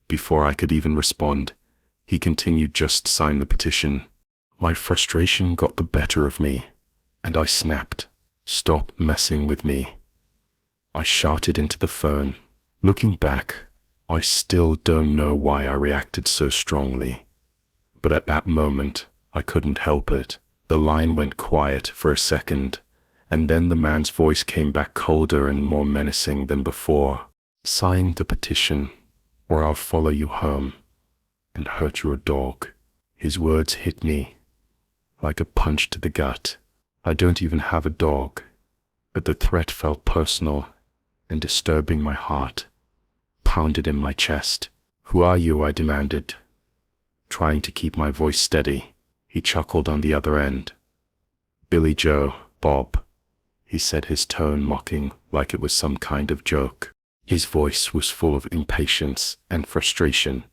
Before I could even respond, he continued, "Just sign the petition." My frustration got the better of me, and I snapped, "Stop messing with me." I shouted into the phone. Looking back, I still don't know why I reacted so strongly. But at that moment, I couldn't help it. The line went quiet for a second, and then the man's voice came back colder and more menacing than before. Sign the petition, or I'll follow you home and hurt your dog. His words hit me like a punch to the gut. I don't even have a dog, but the threat felt personal and disturbing. My heart pounded in my chest. Who are you? I demanded, trying to keep my voice steady. He chuckled on the other end. Billy Joe, Bob, he said, his tone mocking like it was some kind of joke. His voice was full of impatience and frustration.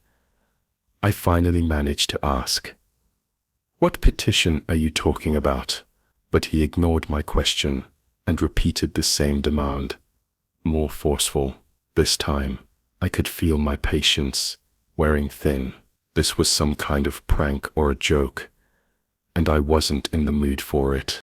I finally managed to ask, "What petition are you talking about?" But he ignored my question and repeated the same demand, more forceful. This time, I could feel my patience wearing thin. This was some kind of prank or a joke, and I wasn't in the mood for it.